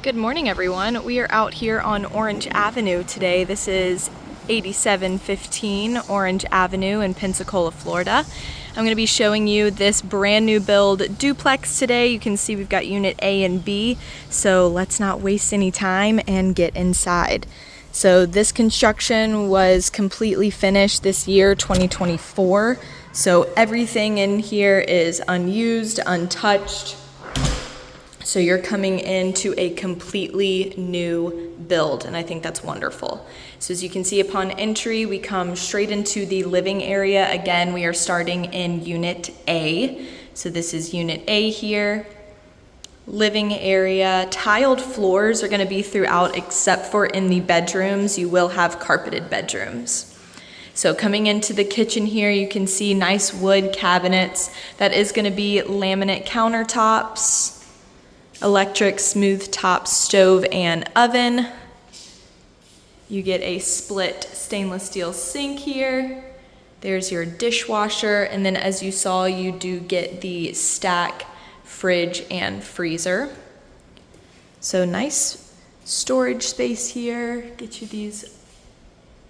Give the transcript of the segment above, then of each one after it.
Good morning, everyone. We are out here on Orange Avenue today. This is 8715 Orange Avenue in Pensacola, Florida. I'm going to be showing you this brand new build duplex today. You can see we've got unit A and B, so let's not waste any time and get inside. So this construction was completely finished this year, 2024. So everything in here is unused, untouched. So you're coming into a completely new build, and I think that's wonderful. So as you can see, upon entry, we come straight into the living area. Again, we are starting in unit A. So this is unit A here. Living area, tiled floors are gonna be throughout except for in the bedrooms. You will have carpeted bedrooms. So coming into the kitchen here, you can see nice wood cabinets. That is gonna be laminate countertops, electric smooth top stove and oven. You get a split stainless steel sink here. There's your dishwasher, and then as you saw, you do get the stack fridge and freezer. So nice storage space here. Get you these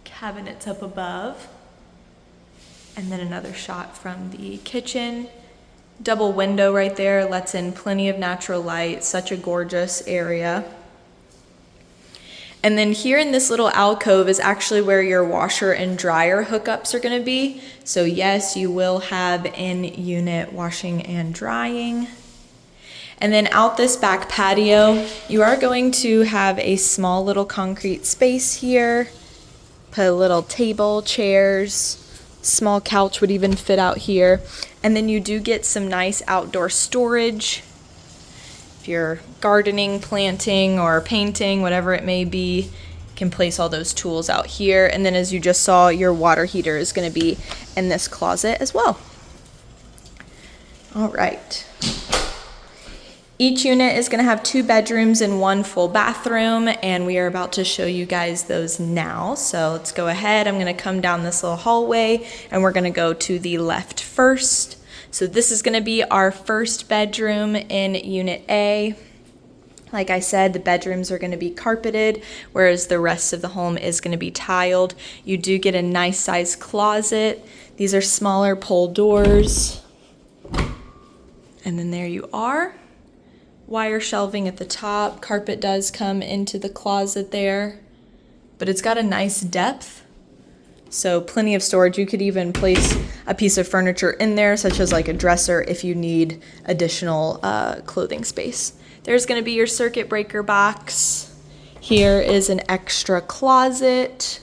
cabinets up above. And then another shot from the kitchen. Double window right there, lets in plenty of natural light, such a gorgeous area. And then here in this little alcove is actually where your washer and dryer hookups are gonna be. So yes, you will have in-unit washing and drying. And then out this back patio, you are going to have a small little concrete space here. Put a little table, chairs, small couch would even fit out here. And then you do get some nice outdoor storage. If you're gardening, planting, or painting, whatever it may be, you can place all those tools out here. And then as you just saw, your water heater is going to be in this closet as well. All right. Each unit is going to have 2 bedrooms and 1 full bathroom, and we are about to show you guys those now. So let's go ahead. I'm going to come down this little hallway, and we're going to go to the left first. So this is going to be our first bedroom in Unit A. Like I said, the bedrooms are going to be carpeted, whereas the rest of the home is going to be tiled. You do get a nice sized closet. These are smaller pull doors. And then there you are. Wire shelving at the top. Carpet does come into the closet there, but it's got a nice depth. So plenty of storage. You could even place a piece of furniture in there, such as like a dresser, if you need additional clothing space. There's going to be your circuit breaker box. Here is an extra closet.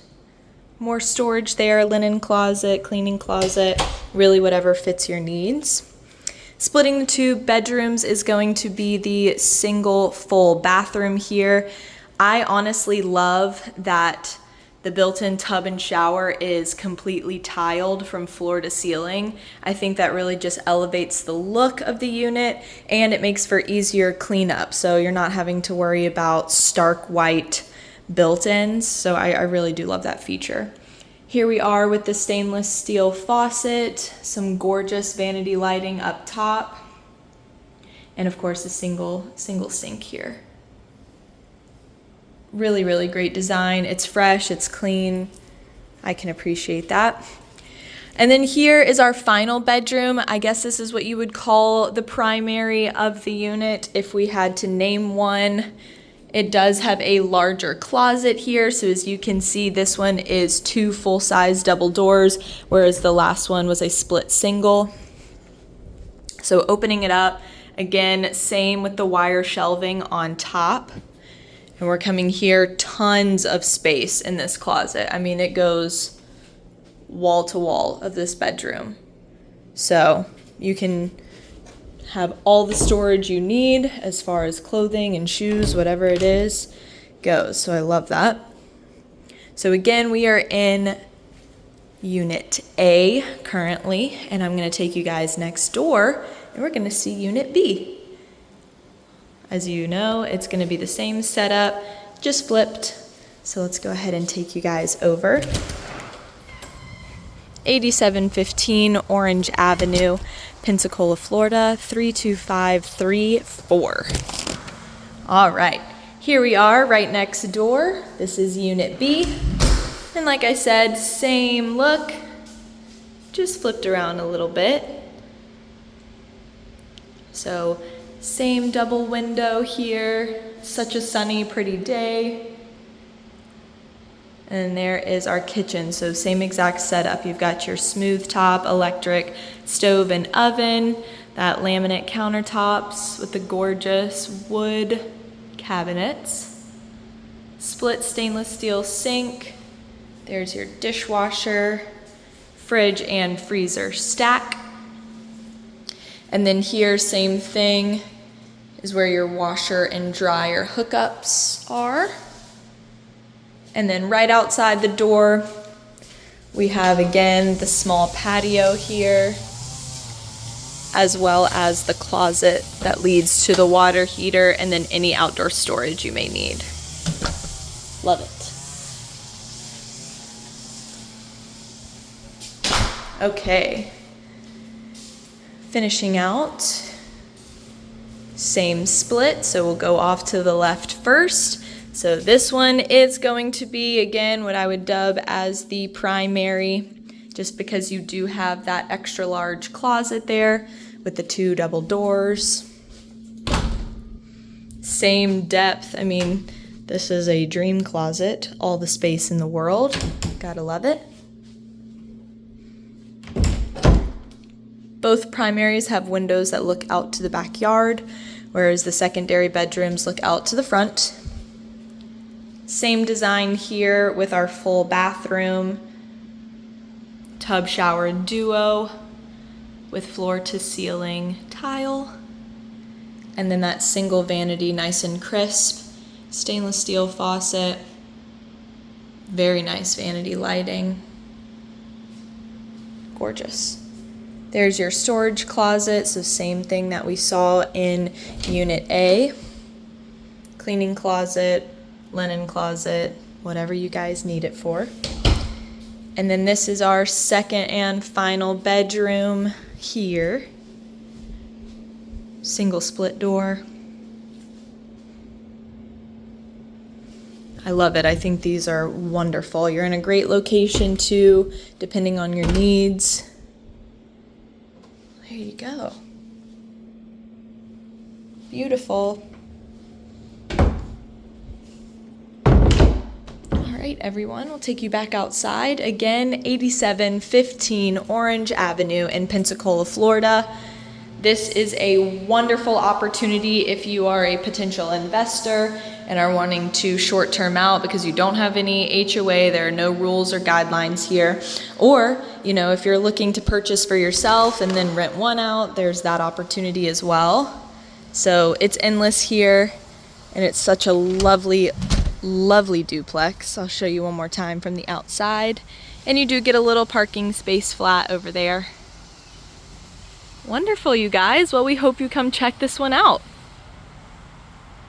More storage there, linen closet, cleaning closet, really whatever fits your needs. Splitting the 2 bedrooms is going to be the single full bathroom here. I honestly love that the built-in tub and shower is completely tiled from floor to ceiling. I think that really just elevates the look of the unit, and it makes for easier cleanup. So you're not having to worry about stark white built-ins. So I really do love that feature. Here we are with the stainless steel faucet, some gorgeous vanity lighting up top, and of course a single sink here. Really, really great design. It's fresh, it's clean. I can appreciate that. And then here is our final bedroom. I guess this is what you would call the primary of the unit if we had to name one. It does have a larger closet here, so as you can see, this one is 2 full-size double doors, whereas the last one was a split single. So opening it up, again, same with the wire shelving on top. And we're coming here, tons of space in this closet. I mean, it goes wall to wall of this bedroom. So you can have all the storage you need as far as clothing and shoes, whatever it is, goes. So I love that. So again, we are in Unit A currently, and I'm going to take you guys next door, and we're going to see Unit B. As you know, it's going to be the same setup, just flipped. So let's go ahead and take you guys over. 8715 Orange Avenue, Pensacola, Florida, 32534. All right, Here we are right next door. This is Unit B. And like I said, same look, just flipped around a little bit. So same double window here, such a sunny, pretty day. And there is our kitchen, so same exact setup. You've got your smooth top, electric stove and oven, that laminate countertops with the gorgeous wood cabinets, split stainless steel sink. There's your dishwasher, fridge and freezer stack. And then here, same thing, is where your washer and dryer hookups are. And then right outside the door, we have again the small patio here, as well as the closet that leads to the water heater and then any outdoor storage you may need. Love it. Okay. Finishing out, same split, so we'll go off to the left first. So this one is going to be, again, what I would dub as the primary, just because you do have that extra large closet there with the 2 double doors. Same depth. I mean, this is a dream closet, all the space in the world. Gotta love it. Both primaries have windows that look out to the backyard, whereas the secondary bedrooms look out to the front. Same design here with our full bathroom, tub shower duo with floor to ceiling tile. And then that single vanity, nice and crisp, stainless steel faucet, very nice vanity lighting. Gorgeous. There's your storage closet, so same thing that we saw in Unit A. Cleaning closet, linen closet, whatever you guys need it for. And then this is our second and final bedroom here. Single split door. I love it. I think these are wonderful. You're in a great location too, depending on your needs. There you go. Beautiful. All right, everyone, we'll take you back outside. Again, 8715 Orange Avenue in Pensacola, Florida. This is a wonderful opportunity if you are a potential investor and are wanting to short-term out because you don't have any HOA, there are no rules or guidelines here. Or, if you're looking to purchase for yourself and then rent one out, there's that opportunity as well. So it's endless here, and it's such a lovely, lovely duplex. I'll show you one more time from the outside. And you do get a little parking space flat over there. Wonderful, you guys. Well, we hope you come check this one out.